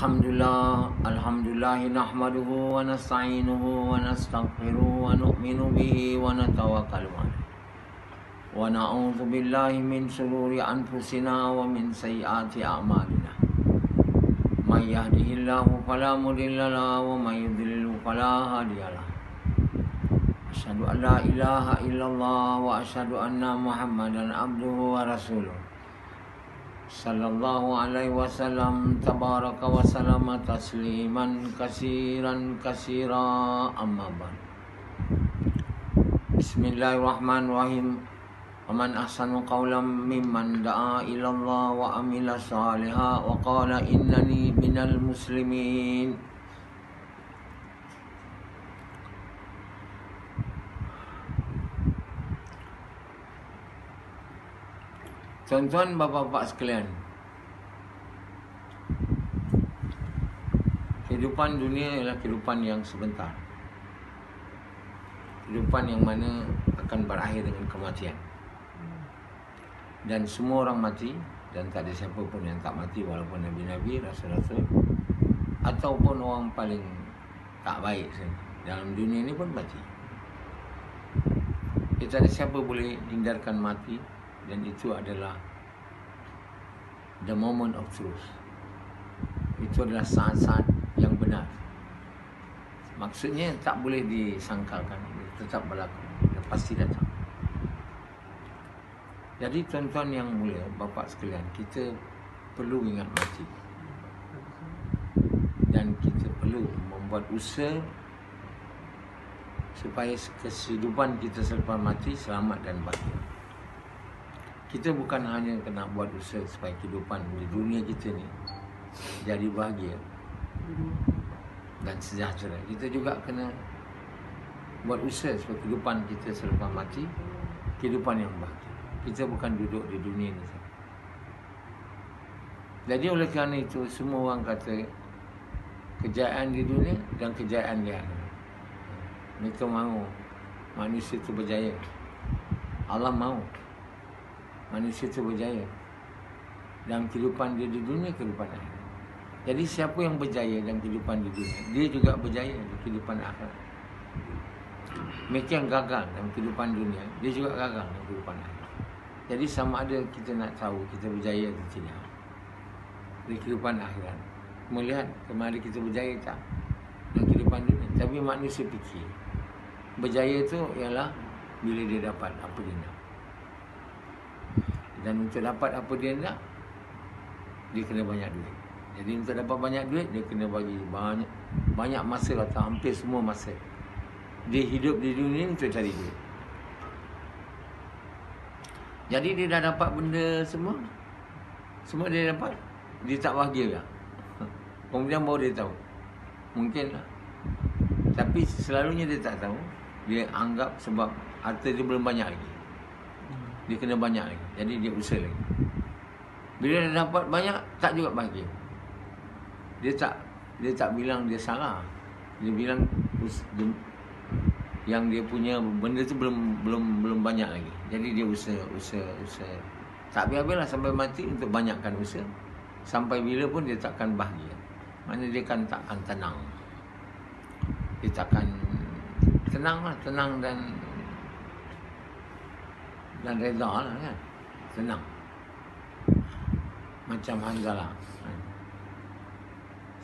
Alhamdulillah nahmaduhu wa nasta'inuhu wa nastaghfiruhu wa nu'minu bihi wa natawakkalu alayh. Wa na'udzu billahi min shururi anfusina wa min sayyiati a'malina. May yahdihillahu fala mudilla lahu wa may yudlil fala hadiya lahu. Asyhadu an la ilaha illallah wa asyhadu anna Muhammadan abduhu wa rasuluh. Sallallahu alaihi wasallam tabaraka wa salama tasliman kasiran kasira amma ba'd. Bismillahirrahmanirrahim. Waman ahsanu qawlan mimman da'a ila Allah wa amila salihan wa qala innani minal muslimin. Tuan-tuan, bapa-bapa sekalian, kehidupan dunia ialah kehidupan yang sebentar. Kehidupan yang mana akan berakhir dengan kematian. Dan semua orang mati, dan tak ada siapa pun yang tak mati, walaupun Nabi-Nabi, Rasul-Rasul, ataupun orang paling tak baik dalam dunia ini pun mati. Tak ada siapa boleh hindarkan mati. Dan itu adalah the moment of truth. Itu adalah saat-saat yang benar. Maksudnya tak boleh disangkalkan, tetap berlaku, dia pasti datang. Jadi tuan-tuan yang mulia, bapa sekalian, kita perlu ingat mati. Dan kita perlu membuat usaha supaya kehidupan kita selepas mati selamat dan bahagia. Kita bukan hanya kena buat usaha supaya kehidupan di dunia kita ni jadi bahagia dan sejahtera. Kita juga kena buat usaha supaya kehidupan kita selepas mati kehidupan yang bahagia. Kita bukan duduk di dunia ni saja. Jadi oleh kerana itu semua orang kata kejayaan di dunia dan kejayaan di akhirat. Mereka mahu manusia itu berjaya. Allah mahu manusia itu berjaya dalam kehidupan dia di dunia, kehidupan akhirat. Jadi siapa yang berjaya dalam kehidupan di dunia, dia juga berjaya dalam kehidupan akhirat. Mereka yang gagal dalam kehidupan dunia, dia juga gagal dalam kehidupan akhirat. Jadi sama ada kita nak tahu kita berjaya atau tidak di kehidupan akhirat, melihat kemana kita berjaya tak dalam kehidupan dunia. Tapi manusia fikir berjaya itu ialah bila dia dapat apa dia nak. Dan untuk dapat apa dia nak, dia kena banyak duit. Jadi untuk dapat banyak duit, dia kena bagi banyak masa atau hampir semua masa dia hidup di dunia untuk cari duit. Jadi dia dah dapat benda semua dia dapat, dia tak bahagia tak? Kemudian baru dia tahu. Mungkin lah. Tapi selalunya dia tak tahu. Dia anggap sebab harta dia belum banyak lagi, dia kena banyak lagi. Jadi dia usaha lagi. Bila dia dapat banyak, tak juga bahagia. Dia tak bilang dia salah. Dia bilang yang dia punya benda tu belum banyak lagi. Jadi dia usaha. Tak habis-habislah sampai mati untuk banyakkan usaha. Sampai bila pun dia takkan bahagia. Maksudnya dia takkan tenang. Dia takkan tenang dan reda lah kan. Senang. Macam Hanzalah.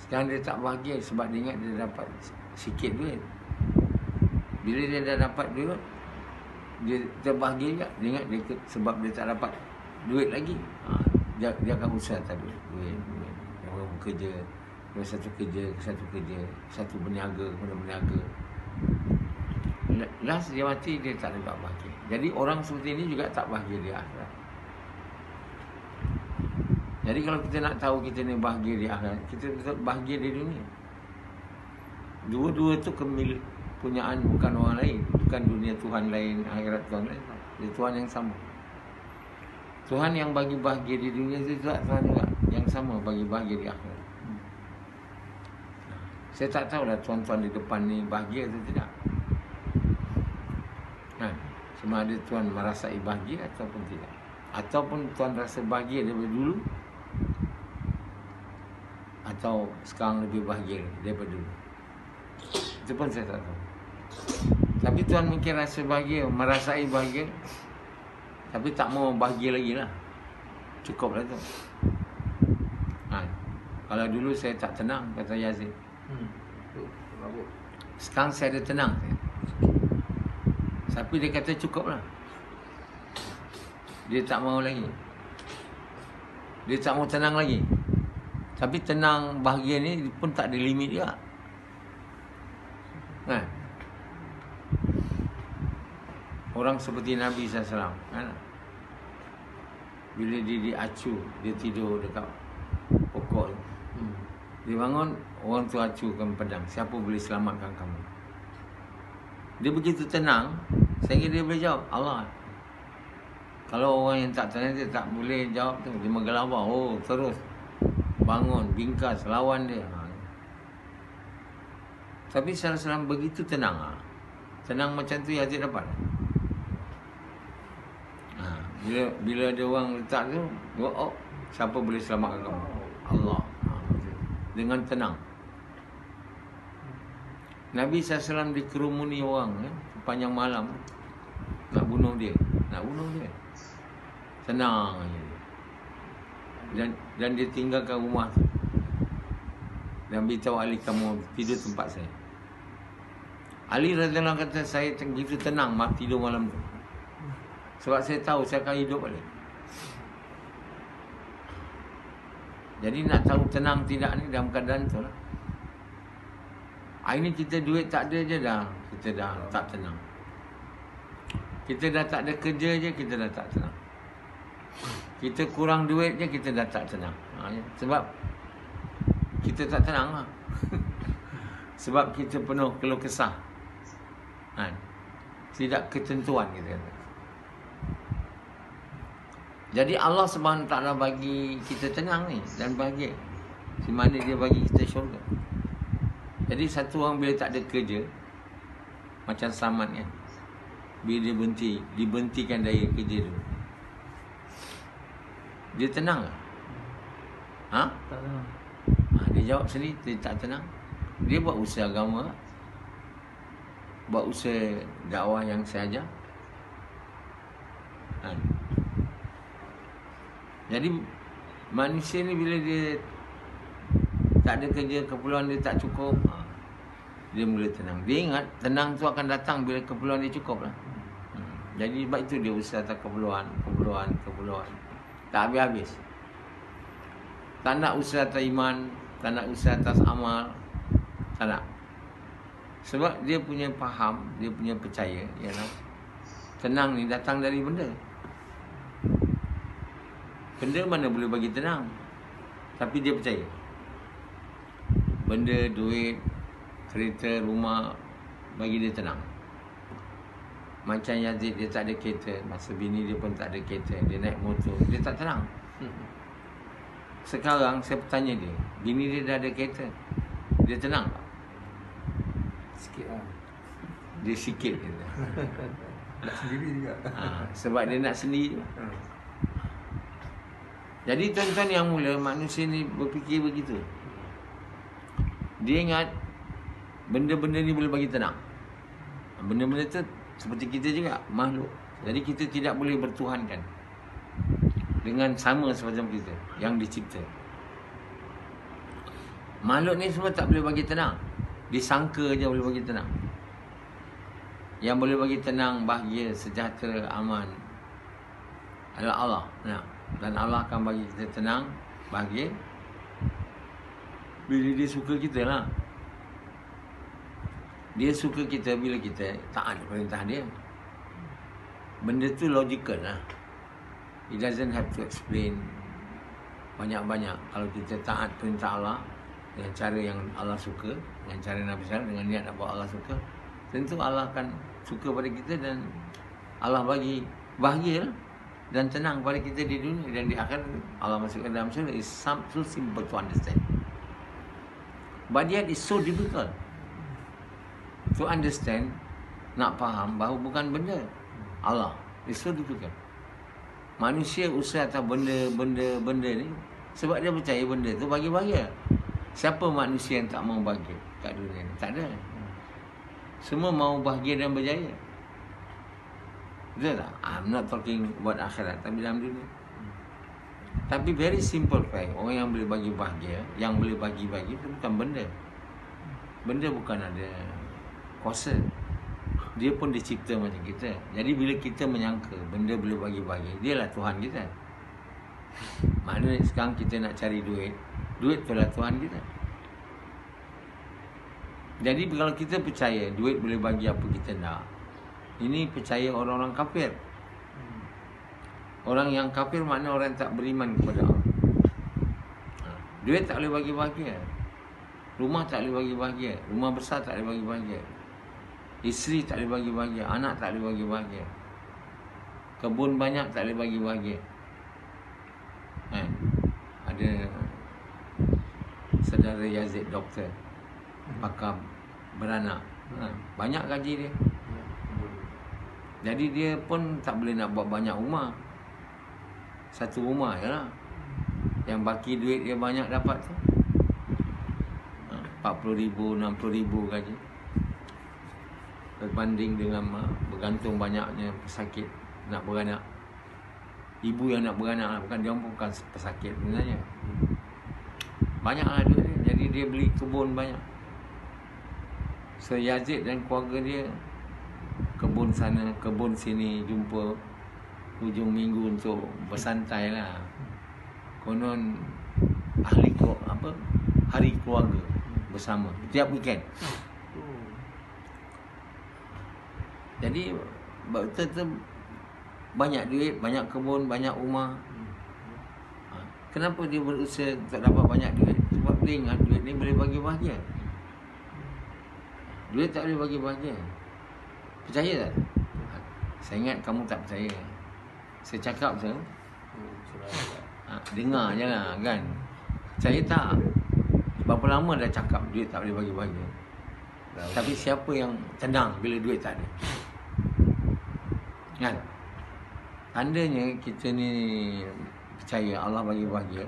Sekarang dia tak bahagia sebab dia ingat dia dapat sikit duit. Bila dia dah dapat duit, dia terbahagia juga. Dia ingat dia sebab dia tak dapat duit lagi. Dia akan usaha tak duit. Dia orang bekerja, dari satu kerja ke satu kerja, satu berniaga kepada berniaga. Last dia mati, dia tak dapat bahagia. Jadi orang seperti ini juga tak bahagia di akhirat. Jadi kalau kita nak tahu kita ni bahagia di akhirat, kita betul bahagia di dunia. Dua-dua tu kepunyaan bukan orang lain. Bukan dunia Tuhan lain, akhirat Tuhan lain. Dia Tuhan yang sama. Tuhan yang bagi bahagia di dunia itu juga Tuhan juga yang sama bagi bahagia di akhirat. Saya tak tahulah tuan-tuan di depan ni bahagia atau tidak. Sama ada tuan merasai bahagia ataupun tidak. Ataupun tuan rasa bahagia daripada dulu, atau sekarang lebih bahagia daripada dulu. Itu pun saya tak tahu. Tapi Tuhan mungkin rasa bahagia, merasai bahagia, tapi tak mau bahagia lagi lah. Cukup lah tu. Kalau dulu saya tak tenang, kata Yazid. Sekarang saya ada tenang. Tapi dia kata cukup lah. Dia tak mau lagi. Dia tak mau tenang lagi. Tapi tenang bahagia ni pun tak ada limit juga. Kan? Orang seperti Nabi SAW, kan? Bila dia diacu, dia tidur dekat pokok tu. Dia bangun, orang tu acukan pedang. Siapa boleh selamatkan kamu? Dia begitu tenang, saya kira dia boleh jawab, Allah. Kalau orang yang tak tenang, dia tak boleh jawab tu. Dia menggelabah, terus bangun, bingkas, lawan dia. Tapi SAW begitu tenang. Tenang macam tu Yazid dapat. Bila ada orang letak tu, siapa boleh selamatkan kamu? Allah. Dengan tenang. Nabi SAW dikerumuni orang sepanjang malam nak bunuh dia. Tenang aja. Dan dia tinggalkan rumah tu. Dan beritahu Ali, kamu tidur tempat saya. Ali radhiyallahu anhu kata, saya begitu tenang tidur malam tu. Sebab saya tahu saya akan hidup balik. Jadi nak tahu tenang tidak ni dalam keadaan tu lah. Hari ni kita duit tak ada je dah, kita dah tak tenang. Kita dah tak ada kerja je, kita dah tak tenang. Kita kurang duit je, kita dah tak tenang. Sebab kita tak tenang lah. Sebab kita penuh keluh kesah. Tidak ketentuan kita kata. Jadi Allah Subhanahu Wa Taala bagi kita tenang ni dan bahagia. Di mana dia bagi kita syurga. Jadi satu orang bila tak ada kerja, macam Samad kan, bila dia dibentikan dari kerja tu, dia tenang tak? Tak tenang. Dia jawab sendiri, dia tak tenang. Dia buat usaha agama, buat usaha dakwah yang saya ajar. Jadi manusia ni bila dia tak ada kerja, keperluan dia tak cukup, dia mula tenang. Dia ingat tenang tu akan datang bila keperluan dia cukup lah. Jadi sebab itu dia usaha atas keperluan. Tak habis-habis. Tak nak usaha atas iman, tak nak usaha atas amal, tak nak. Sebab dia punya faham, dia punya percaya, tenang ni datang dari benda. Benda mana boleh bagi tenang? Tapi dia percaya. Benda, duit, kereta, rumah bagi dia tenang. Macam Yazid, dia tak ada kereta. Masa bini dia pun tak ada kereta. Dia naik motor, dia tak tenang. Sekarang saya bertanya dia, bini dia dah ada kereta, dia tenang tak? Sikit lah. Dia sikit je. Nak sendiri juga. Sebab dia nak sendiri. Jadi tuan-tuan yang mula, manusia ni berfikir begitu. Dia ingat benda-benda ni boleh bagi tenang. Benda-benda tu seperti kita juga, makhluk. Jadi kita tidak boleh bertuhankan dengan sama seperti kita yang dicipta. Makhluk ni semua tak boleh bagi tenang. Disangka je boleh bagi tenang. Yang boleh bagi tenang, bahagia, sejahtera, aman adalah Allah. Dan Allah akan bagi kita tenang, bahagia bila dia suka kita lah. Dia suka kita bila kita taat perintah dia. Benda tu logical lah. It doesn't have to explain banyak-banyak. Kalau kita taat perintah Allah dengan cara yang Allah suka, dengan cara Nabi SAW, dengan niat apa Allah suka, tentu Allah akan suka pada kita dan Allah bagi bahagia lah dan tenang pada kita di dunia dan di akhirat. Allah masukkan dalam syurga. It's so simple to understand, but yet it's so difficult to understand. Nak faham bahawa bukan benda Allah, it's so difficult. Manusia usaha atas benda ni sebab dia percaya benda tu bagi bahagia. Siapa manusia yang tak mau bahagia kat dunia ni? Tak ada. Semua mau bahagia dan berjaya. Betul tak? I'm not talking about akhirat, tapi dalam dunia. Tapi very simple fact, orang yang boleh bagi bahagia, yang boleh bagi-bagi itu bukan benda. Benda bukan ada kuasa. Dia pun dicipta macam kita. Jadi bila kita menyangka benda boleh bagi-bagi, dialah Tuhan kita. Maknanya sekarang kita nak cari duit, duit itulah Tuhan kita. Jadi kalau kita percaya duit boleh bagi apa kita nak, ini percaya orang-orang kafir. Orang yang kafir makna orang tak beriman kepada Allah. Duit tak boleh bagi bahagia. Rumah tak boleh bagi bahagia. Rumah besar tak boleh bagi bahagia. Isteri tak boleh bagi bahagia. Anak tak boleh bagi bahagia. Kebun banyak tak boleh bagi bahagia. Ada saudara Yazid, doktor, pakar beranak. Banyak gaji dia. Jadi dia pun tak boleh nak buat banyak rumah. Satu rumah je lah. Yang baki duit dia banyak dapat tu 40,000, 60,000 gaji. Berbanding dengan bergantung banyaknya pesakit nak beranak. Ibu yang nak beranak lah. Bukan, dia bukan pesakit sebenarnya. Banyaklah duit dia. Jadi dia beli kebun banyak. So Yazid dan keluarga dia kebun sana, kebun sini, jumpa hujung minggu untuk bersantai lah. Konon hari keluarga bersama tiap weekend. Jadi betul-betul banyak duit, banyak kebun, banyak rumah. Kenapa dia berusaha untuk dapat banyak duit? Sebab dia ingat duit ni boleh bagi bahagia. Duit tak boleh bagi bahagia. Percaya tak? Saya ingat kamu tak percaya. Saya cakap tu dengar je lah kan. Percaya tak? Berapa lama dah cakap duit tak boleh bagi bahagia. Tapi siapa yang tenang bila duit tak ada? Kan? Tandanya kita ni percaya Allah bagi bahagia.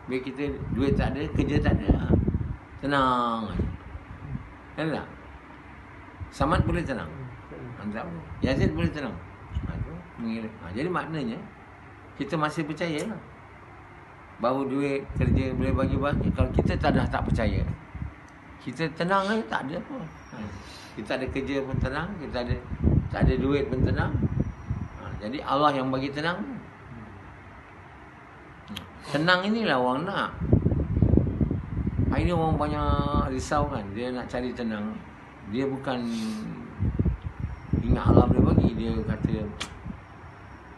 Bila kita duit tak ada, kerja tak ada, tenang aja. Kan tak? Samad boleh tenang. Antara Yazid boleh tenang. Jadi maknanya kita masih percaya lah bahawa duit, kerja boleh bagi bahagia. Kalau kita dah tak percaya, kita tenang aja, tak ada apa. Kita ada kerja pun tenang, kita ada tak ada duit pun tenang. Jadi Allah yang bagi tenang. Tenang inilah orang nak. Hari ni orang banyak risau kan. Dia nak cari tenang. Dia bukan ingat Allah boleh bagi. Dia kata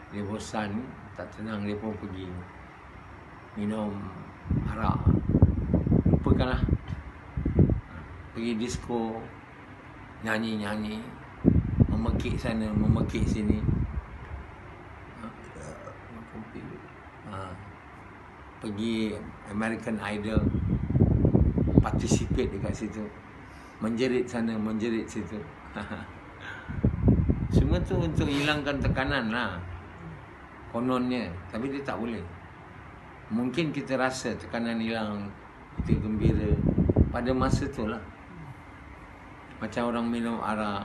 dia bosan, tak tenang, dia pun pergi minum arak. Lupakanlah. Pergi disco, nyanyi-nyanyi, memekik sana, memekik sini. Pergi American Idol, participate dekat situ, menjerit sana, menjerit situ. Semua tu untuk hilangkan tekanan lah kononnya. Tapi dia tak boleh. Mungkin kita rasa tekanan hilang, kita gembira pada masa tu lah. Macam orang minum arak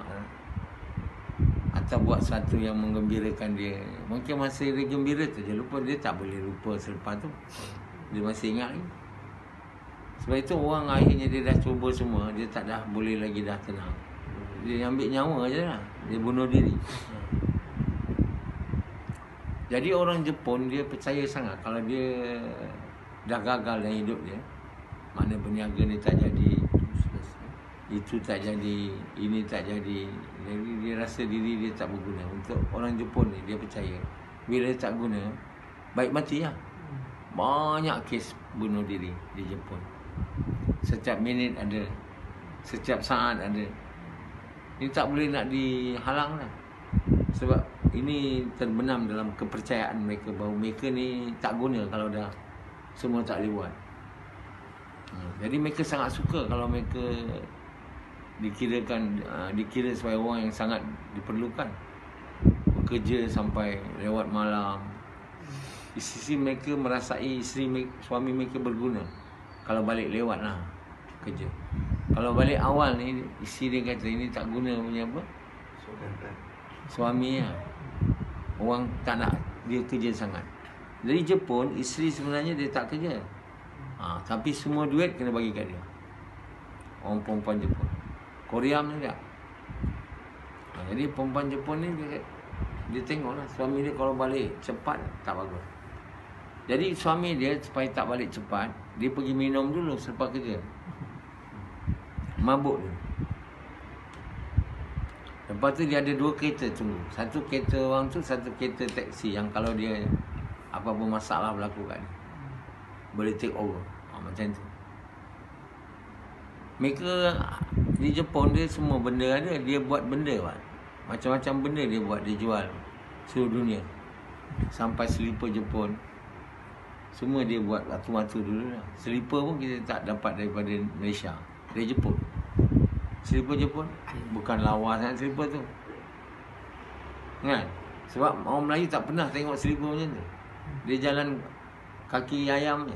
atau buat sesuatu yang menggembirakan dia. Mungkin masa dia gembira tu je lupa. Dia tak boleh lupa selepas tu. Dia masih ingat lagi. Sebab itu orang akhirnya dia dah cuba semua, dia tak dah boleh lagi dah tenang. Dia ambil nyawa je lah. Dia bunuh diri. Jadi orang Jepun dia percaya sangat kalau dia dah gagal dalam hidup dia, mana berniaga ni tak jadi, itu tak jadi, ini tak jadi. Jadi dia rasa diri dia tak berguna. Untuk orang Jepun ni dia percaya bila dia tak guna, baik mati lah. Banyak kes bunuh diri di Jepun. Setiap minit ada, setiap saat ada. Ini tak boleh nak dihalang lah. Sebab ini terbenam dalam kepercayaan mereka bahawa mereka ni tak guna kalau dah semua tak boleh buat. Jadi mereka sangat suka kalau mereka dikira sebagai orang yang sangat diperlukan, bekerja sampai lewat malam. Isteri mereka merasai suami mereka berguna. Kalau balik lewat lah kerja. Kalau balik awal ni, isteri dia kata ini tak guna punya apa? Suami lah. Orang tak nak dia kerja sangat. Dari Jepun, isteri sebenarnya dia tak kerja. Tapi semua duit kena bagi kat dia. Orang perempuan Jepun. Korea pun tak. Jadi perempuan Jepun ni dia tengoklah suami dia kalau balik cepat tak bagus. Jadi suami dia supaya tak balik cepat, dia pergi minum dulu selepas kerja. Mabuk dulu. Lepas tu dia ada 2 kereta tunggu. Satu kereta orang tu, satu kereta taksi yang kalau dia apa-apa masalah berlaku kat dia, boleh take over. Macam tu. Mereka di Jepun dia semua benda ada. Dia buat benda kan. Macam-macam benda dia buat. Dia jual seluruh dunia. Sampai selipar Jepun. Semua dia buat waktu-waktu dulu lah. Selipar pun kita tak dapat daripada Malaysia. Dari Jepun. Selipar Jepun bukan lawa sangat selipar tu. Kan? Sebab orang Melayu tak pernah tengok selipar macam tu. Dia jalan kaki ayam je.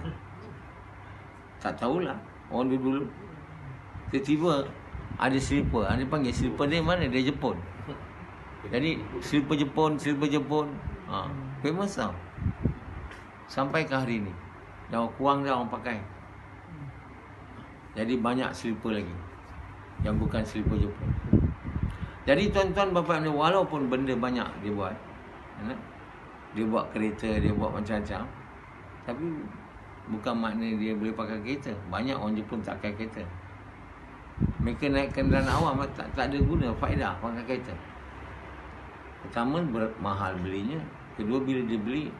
Tak tahulah. Orang dulu tiba-tiba ada selipar. Dia panggil selipar dia mana? Dia Jepun. Jadi selipar Jepun. Famous tau. Sampai ke hari ni. Dah kurang dah orang pakai. Jadi banyak selipar lagi yang bukan selipar Jepun. Jadi tuan-tuan bapa ni, walaupun benda banyak dia buat, dia buat kereta, dia buat macam-macam, tapi bukan makna dia boleh pakai kereta. Banyak orang Jepun tak pakai kereta. Mereka naik kenderaan awam tak ada guna, faedah pakai kereta. Pertama mahal belinya. Kedua bila dia beli,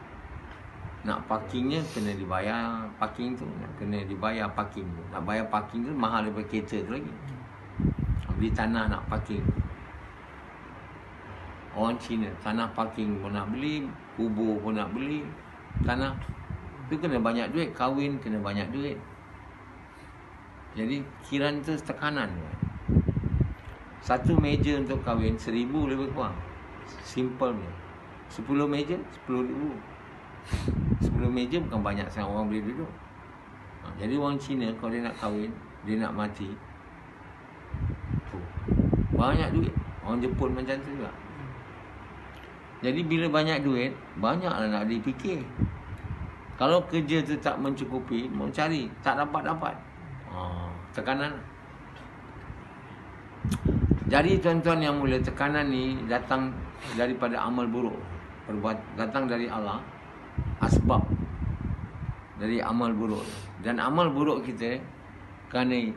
nak parkingnya kena dibayar. Parking tu kena dibayar parking tu. Nak bayar parking tu mahal daripada kereta tu lagi. Beli tanah nak parking. Orang Cina tanah parking pun nak beli, kubur pun nak beli. Tanah tu kena banyak duit. Kahwin kena banyak duit. Jadi kiran tu tekanan. Satu meja untuk kahwin 1,000 lebih kurang. Simple ni. 10 meja 10,000. 10 meja bukan banyak sangat orang boleh duduk. Jadi orang Cina kalau dia nak kahwin, dia nak mati, banyak duit. Orang Jepun macam tu juga. Jadi bila banyak duit, banyaklah nak dipikir. Kalau kerja tu tak mencukupi, mau cari, tak dapat. Tekanan. Jadi tuan-tuan yang mulia, tekanan ni datang daripada amal buruk. Datang dari Allah. Asbab dari amal buruk. Dan amal buruk kita kerana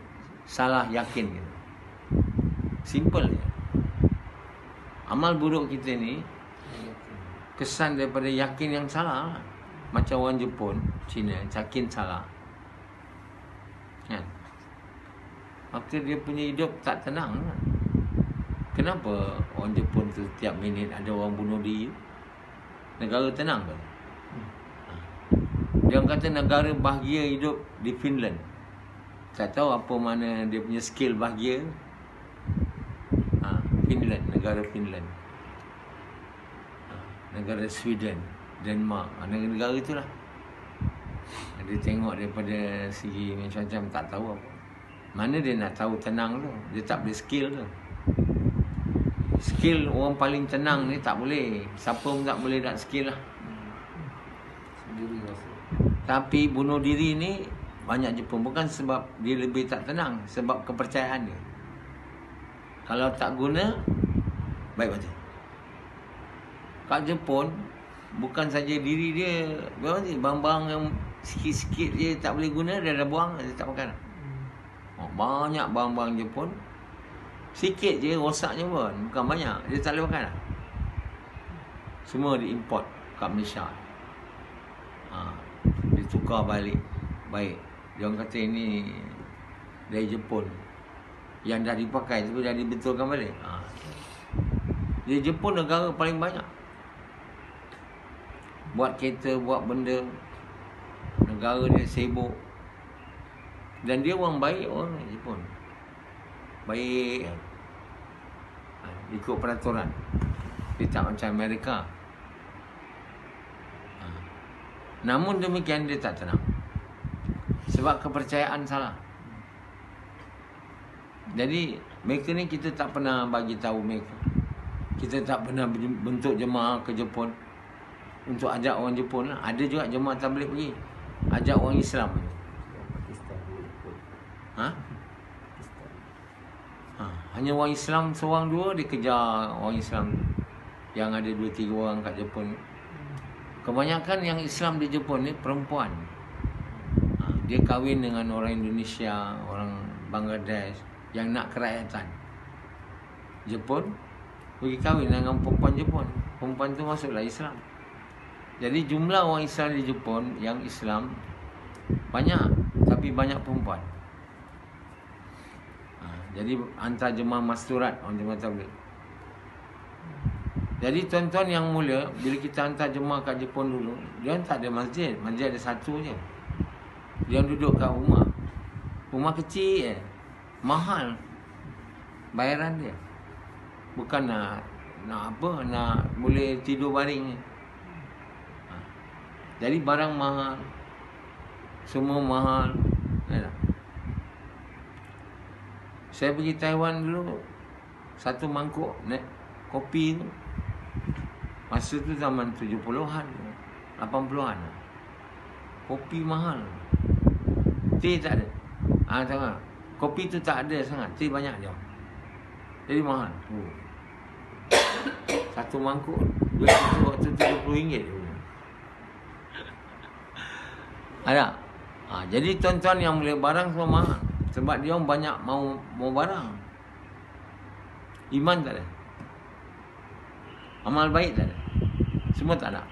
salah yakin kita. Simple je. Amal buruk kita ni kesan daripada yakin yang salah. Macam orang Jepun, Cina, yakin salah. Kan? Maka dia punya hidup tak tenang kan? Kenapa orang Jepun tu tiap minit ada orang bunuh diri? Negara tenang ke? Dia kata negara bahagia hidup di Finland. Tak tahu apa mana dia punya skill bahagia. Finland, negara Finland. Negara Sweden, Denmark, negara itulah. Dia tengok daripada segi macam-macam tak tahu apa. Mana dia nak tahu tenang tu? Dia tak boleh skill tu. Skill orang paling tenang ni tak boleh. Siapa pun tak boleh nak skill lah. Tapi bunuh diri ni banyak Jepun. Bukan sebab dia lebih tak tenang, sebab kepercayaan dia. Kalau tak guna, baik baca. Kat Jepun, bukan saja diri dia, barang-barang yang sikit-sikit dia tak boleh guna, dia dah buang, dia tak makan. Banyak barang-barang Jepun, sikit je rosaknya pun, bukan banyak, dia tak boleh makan. Semua diimport kat Malaysia. Ditukar balik. Baik, dia orang kata ini dari Jepun, yang dah dipakai tu dah dibetulkan balik. Di Jepun negara paling banyak buat kereta, buat benda. Negara dia sibuk. Dan dia orang baik, orang Jepun baik, ikut peraturan. Dia tak macam Amerika. Namun demikian dia tak tenang. Sebab kepercayaan salah. Jadi mereka ni kita tak pernah bagi tahu mereka. Kita tak pernah bentuk jemaah ke Jepun untuk ajak orang Jepun lah. Ada juga jemaah tabligh pergi ajak orang Islam. Pakistan dulu pun. Ha? Hanya orang Islam seorang dua dia kejar orang Islam yang ada 2-3 orang kat Jepun. Kebanyakan yang Islam di Jepun ni perempuan. Dia kahwin dengan orang Indonesia, orang Bangladesh yang nak kerakyatan Jepun, pergi kahwin dengan perempuan Jepun. Perempuan tu masuklah Islam. Jadi jumlah orang Islam di Jepun yang Islam banyak, tapi banyak perempuan. Jadi hantar jemaah masturat, orang jemaah tabligh. Jadi tuan-tuan yang mulia, bila kita hantar jemaah kat Jepun dulu, dia tak ada masjid. Masjid ada satu je. Dia duduk kat rumah. Rumah kecil je. Mahal bayaran dia. Bukan nak apa, nak boleh tidur baring je. Jadi barang mahal. Semua mahal. Saya pergi Taiwan dulu, satu mangkuk kopi tu, masa tu zaman 70-an 80-an, kopi mahal. Teh tak ada. Tengok, kopi tu tak ada sangat, teh banyak je. Jadi mahal. Satu mangkuk duit tu waktu RM70 je. Ada. Jadi tuan-tuan yang boleh barang semua mahal. Sebab dia orang banyak mau barang. Iman tak ada. Amal baik tak ada. Semua tak ada.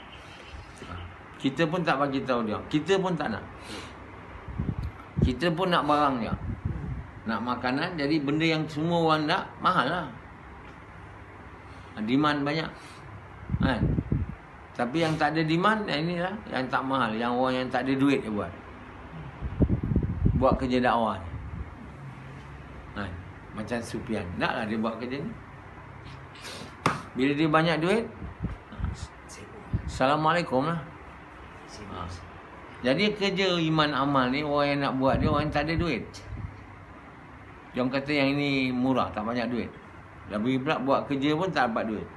Kita pun tak bagi tahu dia. Kita pun tak nak. Kita pun nak barang dia. Nak makanan, jadi benda yang semua orang nak, mahal lah. Demand banyak. Kan? Tapi yang tak ada demand, inilah yang tak mahal. Yang orang yang tak ada duit dia buat. Buat kerja dakwah ni. Macam Sufian, naklah dia buat kerja ni. Bila dia banyak duit, Assalamualaikum lah. Jadi kerja iman amal ni, orang yang nak buat dia orang yang tak ada duit. Dia orang kata yang ini murah, tak banyak duit. Lebih pula buat kerja pun tak dapat duit.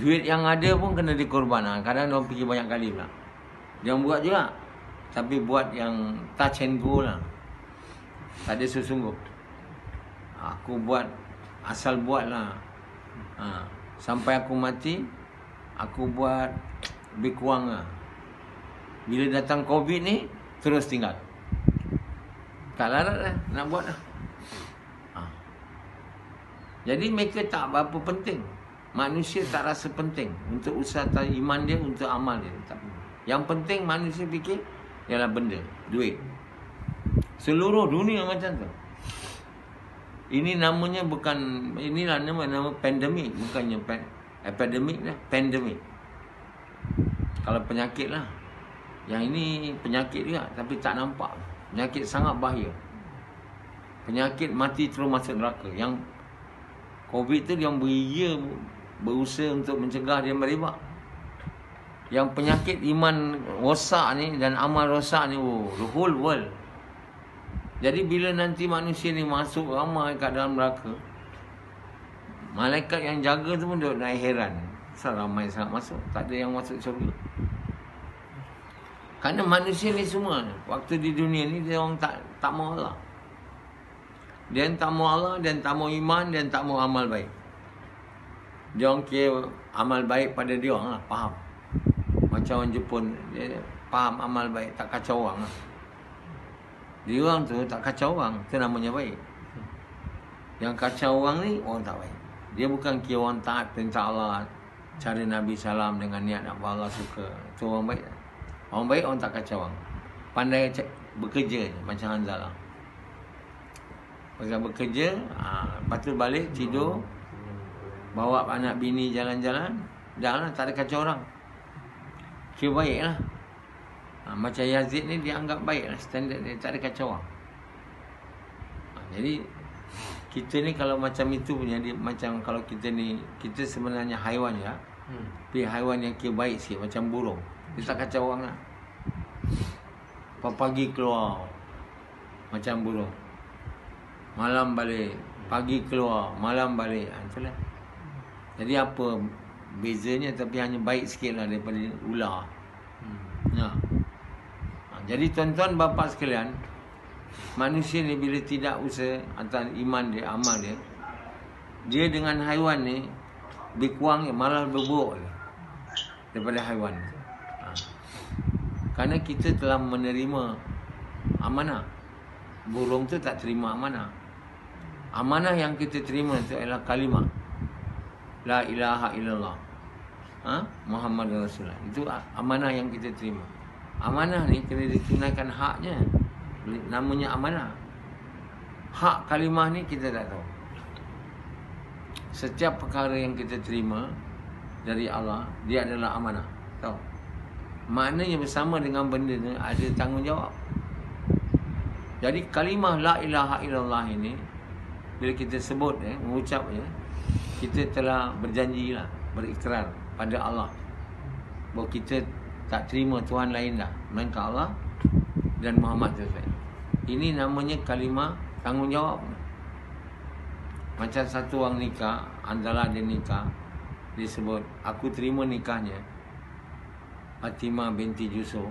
Duit yang ada pun kena dikorban. Kadang dia orang pergi banyak kali pula. Dia orang buat juga, tapi buat yang touch and go lah. Tak ada sesungguh. Aku buat, asal buat lah. Sampai aku mati, aku buat lebih kurang lah. Bila datang COVID ni, terus tinggal. Tak larat lah, nak buat lah. Jadi mereka tak berapa penting. Manusia tak rasa penting untuk usaha iman dia, untuk amal dia. Tak. Yang penting manusia fikir ialah benda, duit. Seluruh dunia macam tu. Ini namanya bukan, inilah nama pandemik, bukannya epidemik lah, pandemik. Kalau penyakit lah. Yang ini penyakit juga, tapi tak nampak. Penyakit sangat bahaya. Penyakit mati terus masuk neraka. Yang COVID tu dia berusaha untuk mencegah dia merebak. Yang penyakit iman rosak ni dan amal rosak ni, the whole world. Jadi bila nanti manusia ni masuk ramai kat dalam neraka, malaikat yang jaga tu pun duduk naik heran. Kenapa ramai sangat masuk? Tak ada yang masuk syurga. Kerana manusia ni semua, waktu di dunia ni dia orang tak mau Allah. Dia tak mau Allah, dia tak mau iman, dia tak mau amal baik. Dia orang kira amal baik pada dia orang lah, faham. Macam orang Jepun, dia faham amal baik, tak kacau orang lah. Dia orang tu tak kacau orang, itu namanya baik. Yang kacau orang ni, orang tak baik. Dia bukan kira orang taat perintah Allah, cari Nabi Salam dengan niat nak Allah suka. Itu orang baik. Orang baik, orang tak kacau orang. Pandai bekerja je, macam Hanzalah. Pasal bekerja, lepas tu balik, tidur, bawa anak bini jalan-jalan, janganlah, tak ada kacau orang. Kira baik lah. Macam Yazid ni dia anggap baik lah, standard dia, tak ada kacau orang. Jadi kita ni kalau macam itu punya, dia macam kalau kita ni, kita sebenarnya haiwan ya. Tapi haiwan yang kira baik sikit, macam burung. Dia tak kacau orang lah. Pagi keluar macam burung, malam balik. Pagi keluar, malam balik. Itulah. Jadi apa bezanya? Tapi hanya baik sikit lah daripada ular. Jadi tuan-tuan bapa sekalian, manusia ni bila tidak usaha antara iman dia, amal dia, dia dengan haiwan ni lebih kurang malah berburuk daripada haiwan. Kerana kita telah menerima amanah. Burung tu tak terima amanah. Amanah yang kita terima itu adalah kalimah La ilaha illallah Muhammad Rasulullah. Itu amanah yang kita terima. Amanah ni kena ditunaikan haknya. Namanya amanah. Hak kalimah ni kita tak tahu. Setiap perkara yang kita terima dari Allah, dia adalah amanah. Tahu? Maknanya bersama dengan benda ni ada tanggungjawab. Jadi kalimah la ilaha illallah ini bila kita sebut mengucapnya, kita telah berjanjilah, berikrar pada Allah bahawa kita tak terima Tuhan lain dah melainkan Allah dan Muhammad SAW. Ini namanya kalimah tanggungjawab. Macam satu orang nikah, antara dia nikah, dia sebut, aku terima nikahnya Fatimah binti Yusuf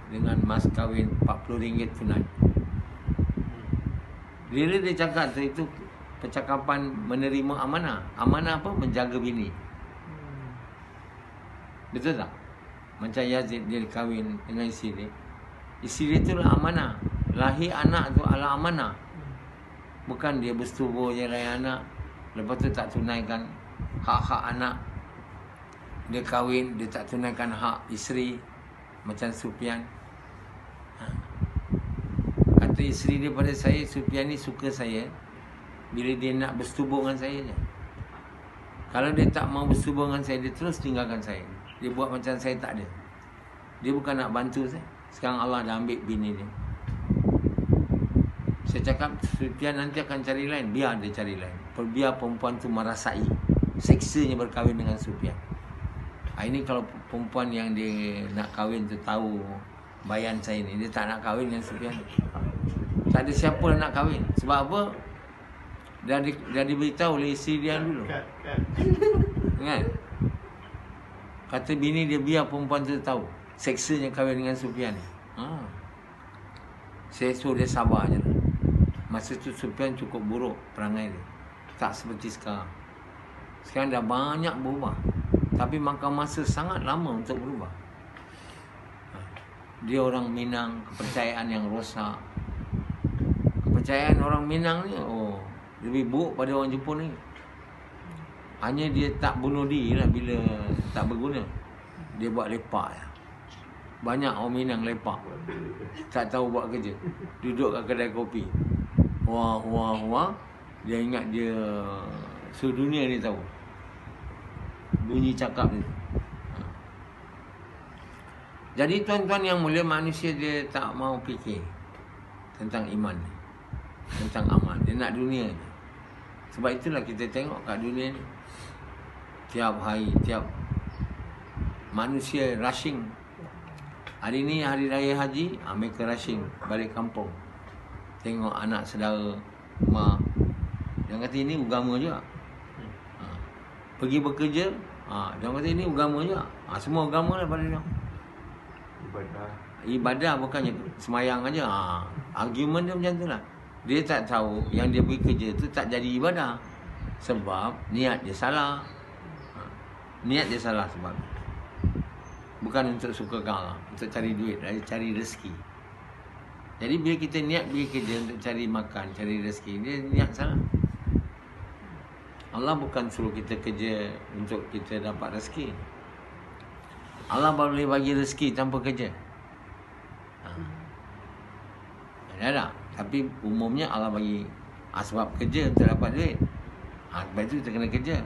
dengan mas kahwin RM40 tunai. Bila dia cakap tu, itu percakapan menerima amanah. Amanah apa? Menjaga bini. Betul tak? Macam Yazid, dia kahwin dengan isteri dia. Isteri dia itulah amanah. Lahir anak tu adalah amanah. Bukan dia bersetubuh je lahir anak, lepas tu tak tunaikan hak-hak anak. Dia kahwin, dia tak tunaikan hak isteri. Macam Sufyan. Kata isteri dia pada saya, Sufyan ni suka saya bila dia nak bersetubuh dengan saya je. Kalau dia tak mau bersetubuh dengan saya, dia terus tinggalkan saya. Dia buat macam saya tak ada. Dia bukan nak bantu saya. Sekarang Allah dah ambil bini dia. Saya cakap, Sufyan nanti akan cari lain. Biar dia cari lain. Biar perempuan tu merasai seksanya berkahwin dengan Sufyan. Ini kalau perempuan yang dia nak kahwin tu tahu bayan saya ni, dia tak nak kahwin dengan Sufyan. Tak ada siapa nak kahwin. Sebab apa? Dah diberitahu oleh isteri dia dulu. Kan? Kata bini dia, biar perempuan tu tahu seksanya kahwin dengan Sufyan. Saya suruh dia sabar je lah. Masa tu Sufyan cukup buruk perangai dia. Tak seperti sekarang. Sekarang dah banyak berubah. Tapi makan masa sangat lama untuk berubah. Dia orang Minang, kepercayaan yang rosak. Kepercayaan orang Minang ni lebih buruk pada orang Jepun ni. Hanya dia tak bunuh diri lah bila tak berguna. Dia buat lepak ya. Banyak orang Minang lepak, tak tahu buat kerja, duduk kat kedai kopi. Wah. Dia ingat dia seluruh dunia dia tahu bunyi cakap dia. Jadi tuan-tuan yang mulia, manusia dia tak mau fikir tentang iman, tentang amal. Dia nak dunia ni. Sebab itulah kita tengok kat dunia ni, tiap hari, tiap manusia rushing. Hari ni hari raya haji, mereka rushing balik kampung. Tengok anak saudara, mak. Dia kata ini agama juga. Pergi bekerja, dia kata ini agama juga. Semua agama lah pada dia. Ibadah bukannya semayang aja. Argument dia macam tu lah. Dia tak tahu yang dia pergi kerja tu tak jadi ibadah. Sebab niat dia salah. Niat dia salah sebab bukan untuk sukakan Allah, untuk cari duit, cari rezeki. Jadi bila kita niat pergi kerja untuk cari makan, cari rezeki, dia niat salah. Allah bukan suruh kita kerja untuk kita dapat rezeki. Allah boleh bagi rezeki tanpa kerja. Ada. Tapi umumnya Allah bagi sebab kerja untuk dapat duit. Sebab itu kita kena kerja.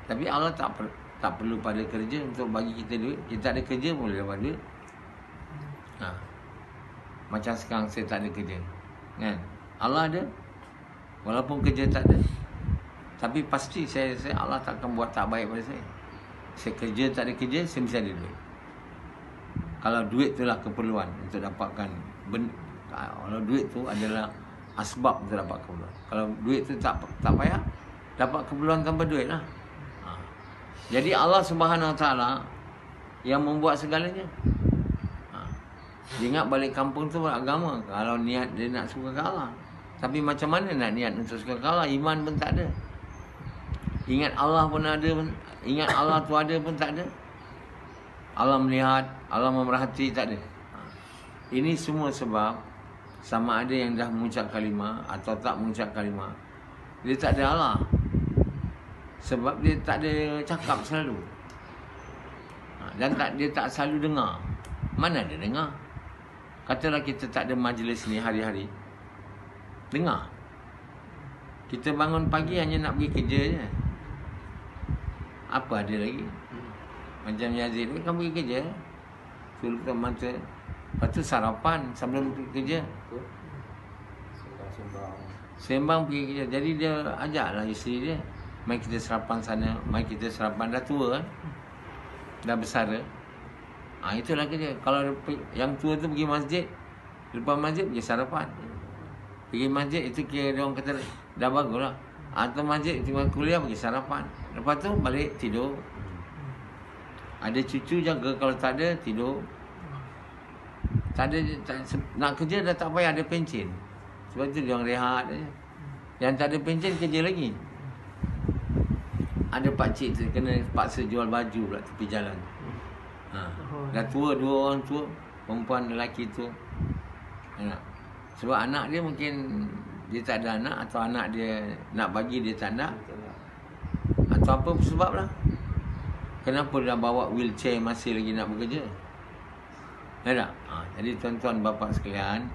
Tapi Allah tak perlu pada kerja untuk bagi kita duit. Kita ada kerja boleh dapat duit. Macam sekarang saya tak ada kerja, kan? Allah ada, walaupun kerja tak ada. Tapi pasti saya Allah tak akan buat tak baik pada saya. Saya kerja tak ada kerja, saya mesti ada duit. Kalau duit itulah keperluan untuk dapatkan kalau duit tu adalah asbab untuk dapat keperluan. Kalau duit tu tak payah, dapat keperluan tanpa duit lah. Jadi Allah Subhanahu Wa Taala yang membuat segalanya. Dia ingat balik kampung tu beragama. Kalau niat dia nak suka ke Allah. Tapi macam mana nak niat untuk suka ke Allah? Iman pun tak ada. Ingat Allah pun ada, ingat Allah tu ada pun tak ada. Allah melihat, Allah memerhati, tak ada. Ini semua sebab sama ada yang dah mengucap kalimah atau tak mengucap kalimah, dia tak ada Allah. Sebab dia tak ada cakap selalu. Dan dia tak selalu dengar. Mana dia dengar? Katalah kita tak ada majlis ni hari-hari, dengar. Kita bangun pagi hanya nak pergi kerja je. Apa ada lagi? Macam Yazid ni kan pergi kerja, tutup mata, lepas tu sarapan sebelum pergi kerja, sembang pergi kerja. Jadi dia ajaklah isteri dia, mari kita sarapan sana, mari kita sarapan. Dah tua kan, dah besar. Itulah kerja. Kalau yang tua tu pergi masjid, lepas masjid pergi sarapan. Pergi masjid itu kira dia orang kata dah bagus lah. Atau masjid cuma kuliah pergi sarapan, lepas tu balik tidur. Ada cucu jaga, kalau tak ada tidur. Tak ada, nak kerja dah tak payah ada pencen. Sebab tu dia orang rehat je. Yang tak ada pencen kerja lagi. Ada pakcik tu kena paksa jual baju pula tepi jalan. Dah tua, dua orang tua, perempuan lelaki tu. Sebab anak dia mungkin dia tak ada anak, atau anak dia nak bagi dia tak nak, atau apa sebab lah. Kenapa dia bawa wheelchair masih lagi nak bekerja? Tak? Jadi tuan-tuan bapa sekalian,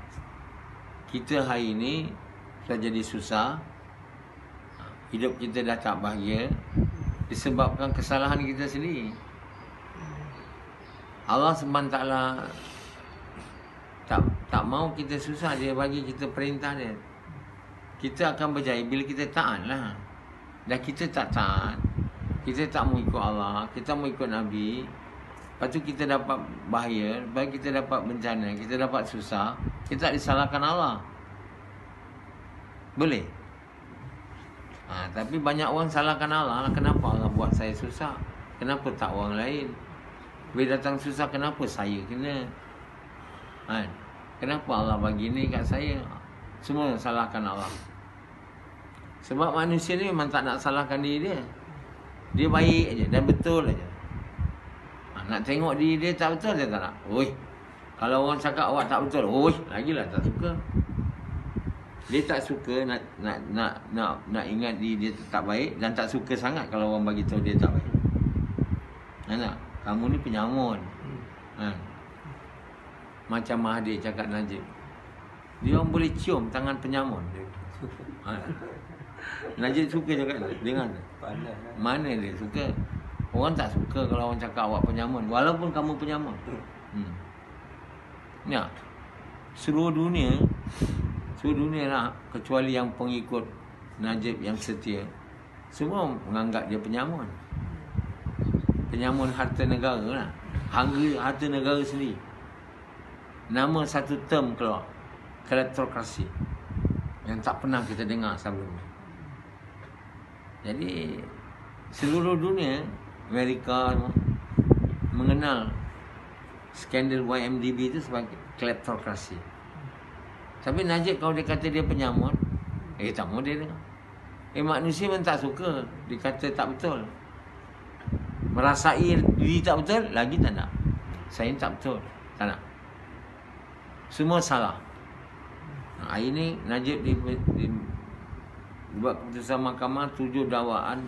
kita hari ini dah jadi susah. Hidup kita dah tak bahagia disebabkan kesalahan kita sendiri. Allah SWT tak mau kita susah. Dia bagi kita perintah dia. Kita akan berjaya bila kita taat lah. Dan kita tak taat, kita tak mau ikut Allah, kita mau ikut Nabi, lepas tu kita dapat bahaya, lepas kita dapat bencana, kita dapat susah, kita tak disalahkan Allah. Boleh? Tapi banyak orang salahkan Allah. Kenapa Allah buat saya susah? Kenapa tak orang lain? Bila datang susah, kenapa saya kena? Kenapa Allah bagi ni kat saya? Semua salahkan Allah. Sebab manusia ni memang tak nak salahkan diri dia. Dia baik aja dan betul aja. Nak tengok diri dia tak betul, dia tak nak. Kalau orang cakap awak tak betul, lagilah tak suka. Dia tak suka nak ingat diri dia tak baik, dan tak suka sangat kalau orang bagi tahu dia tak baik. Kamu ni penyamun. Macam Mahathir cakap Najib, dia orang boleh cium tangan penyamun dia. Najib suka cakap dengar. Mana dia suka? Orang tak suka kalau orang cakap awak penyamun, walaupun kamu penyamun. Seluruh dunia lah, kecuali yang pengikut Najib yang setia, semua menganggap dia penyamun. Penyamun harta negara lah, harta negara sendiri. Nama satu term keluar, kleptokrasi, yang tak pernah kita dengar sebelum ni. Jadi seluruh dunia, Amerika mengenal skandal YMDB itu sebagai kleptokrasi. Tapi Najib kalau dia kata dia penyamun, tak mau dia dengar. Manusia pun tak suka dikata tak betul. Merasai diri tak betul, lagi tak nak. Saya tak betul, tak nak. Semua salah. Hari ini Najib buat keputusan mahkamah, 7 dakwaan,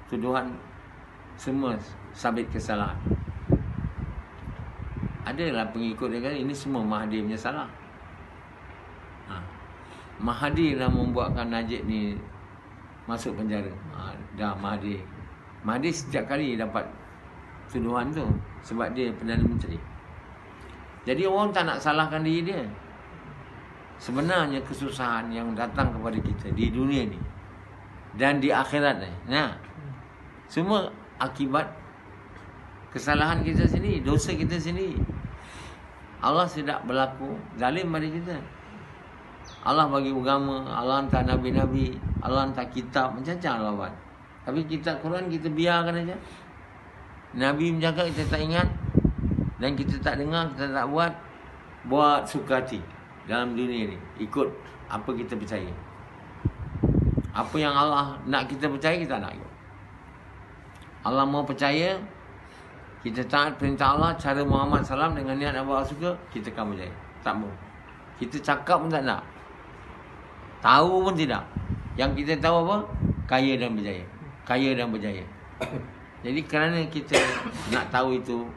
tuduhan, semua sabit kesalahan. Adalah pengikut dia kata ini semua Mahathir punya salah. Mahathir dah membuatkan Najib ni masuk penjara. Dah Mahathir setiap kali dapat tuduhan tu sebab dia Perdana Menteri. Jadi orang tak nak salahkan diri dia. Sebenarnya kesusahan yang datang kepada kita di dunia ni dan di akhirat ni, semua akibat kesalahan kita sendiri, dosa kita sendiri. Allah tidak berlaku zalim pada kita. Allah bagi agama, Allah hantar nabi-nabi, Allah hantar kitab, macam-macam Allah buat. Tapi kitab Quran kita biarkan aja. Nabi menjaga, kita tak ingat, dan kita tak dengar, kita tak buat. Buat suka hati dalam dunia ni, ikut apa kita percaya. Apa yang Allah nak kita percaya, kita nak ikut. Allah mau percaya, kita taat perintah Allah, cara Muhammad SAW dengan niat Allah suka, kita akan percaya. Tak mau. Kita cakap pun tak nak. Tahu pun tidak. Yang kita tahu apa? Kaya dan berjaya. Kaya dan berjaya. Jadi kerana kita nak tahu itu,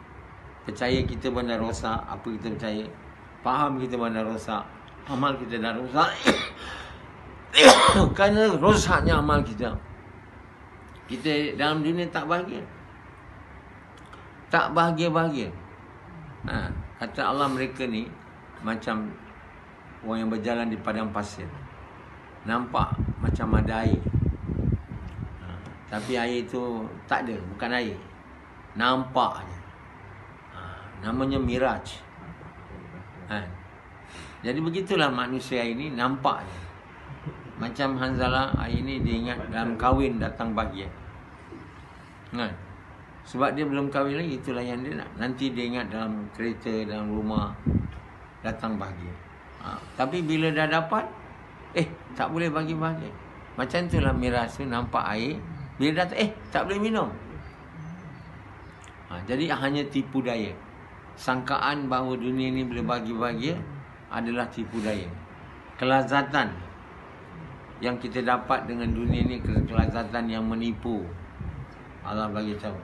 percaya kita bandar rosak, apa kita percaya, faham kita bandar rosak, amal kita dah rosak. Kerana rosaknya amal kita, kita dalam dunia tak bahagia. Tak bahagia-bahagia. Kata Allah, mereka ni macam orang yang berjalan di padang pasir. Nampak macam ada air, tapi air itu tak ada, bukan air. Nampak je. Namanya miraj. Jadi begitulah manusia ini, nampak je. Macam Hanzalah hari ini dia ingat dalam kahwin datang bahagia. Sebab dia belum kahwin lagi, itulah yang dia nak. Nanti dia ingat dalam kereta, dalam rumah datang bahagia. Tapi bila dah dapat, tak boleh bagi bahagia. Macam itulah miras tu, nampak air, bila dah tak boleh minum. Jadi hanya tipu daya. Sangkaan bahawa dunia ni boleh bagi bahagia adalah tipu daya. Kelazatan yang kita dapat dengan dunia ni, kelazatan yang menipu. Allah bagi tahu.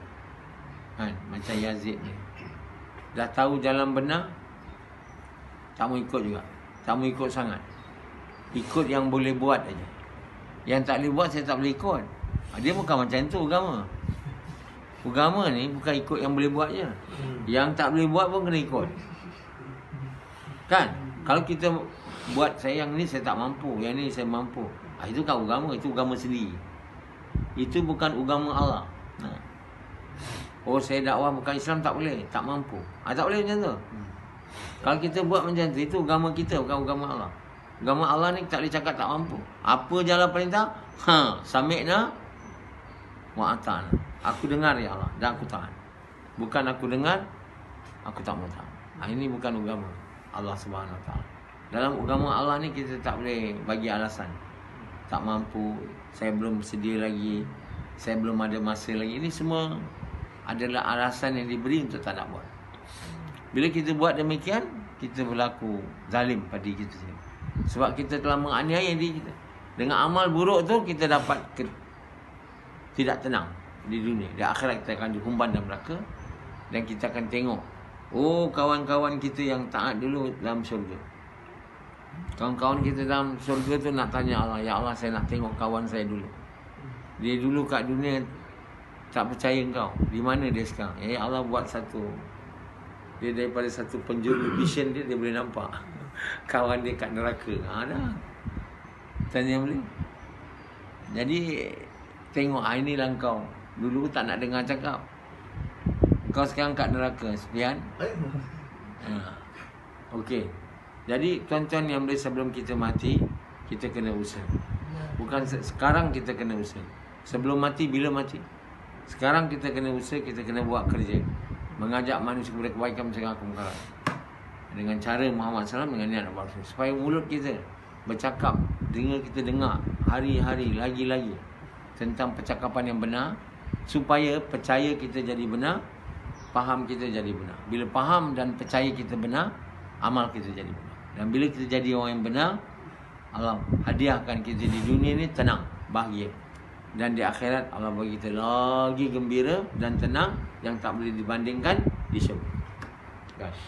Macam Yazid ni, dah tahu jalan benar, tak mau ikut juga. Tak mau ikut sangat. Ikut yang boleh buat aja. Yang tak boleh buat, saya tak boleh ikut. Dia bukan macam tu agama. Agama ni bukan ikut yang boleh buat je. Yang tak boleh buat pun kena ikut. Kan? Kalau kita buat, saya yang ni saya tak mampu, yang ni saya mampu. Itu kan agama, itu agama sendiri. Itu bukan agama Allah. Oh, saya dakwah bukan Islam, tak boleh, tak mampu. Tak boleh macam tu. Kalau kita buat macam tu, itu agama kita, bukan agama Allah. Agama Allah ni tak boleh cakap tak mampu. Apa jalan perintah? Sami'na wa ata'na. Aku dengar ya Allah, dan aku taat. Bukan aku dengar, aku tak mau taat. Ini bukan agama Allah Subhanahu Wa Taala. Dalam agama Allah ni kita tak boleh bagi alasan. Tak mampu, saya belum bersedia lagi, saya belum ada masa lagi. Ini semua adalah alasan yang diberi untuk tak nak buat. Bila kita buat demikian, kita berlaku zalim pada diri kita sendiri. Sebab kita telah menganiaya diri kita. Dengan amal buruk tu, kita dapat tidak tenang di dunia. Di akhirat kita akan dihumban dalam neraka. Dan kita akan tengok, oh, kawan-kawan kita yang taat dulu dalam syurga. Kawan-kawan kita dalam syurga tu nak tanya Allah, ya Allah, saya nak tengok kawan saya dulu. Dia dulu kat dunia tak percaya engkau. Di mana dia sekarang? Allah buat satu, dia daripada satu penjuru vision dia boleh nampak kawan dia kat neraka. Dah tanya boleh. Jadi tengok, inilah engkau. Dulu tak nak dengar cakap, kau sekarang kat neraka. Sekian. Okey. Jadi tuan-tuan yang boleh, sebelum kita mati, kita kena usaha. Bukan sekarang kita kena usaha. Sebelum mati, bila mati? Sekarang kita kena usaha, kita kena buat kerja. Mengajak manusia kepada kebaikan, mencegah kemungkaran. Dengan cara Muhammad SAW, dengan niat Allah. Supaya mulut kita bercakap, kita dengar hari-hari, lagi-lagi tentang percakapan yang benar. Supaya percaya kita jadi benar, faham kita jadi benar. Bila faham dan percaya kita benar, amal kita jadi benar. Dan bila kita jadi orang yang benar, Allah hadiahkan kita di dunia ni tenang, bahagia. Dan di akhirat Allah bagi kita lagi gembira dan tenang yang tak boleh dibandingkan di syurga. Gosh.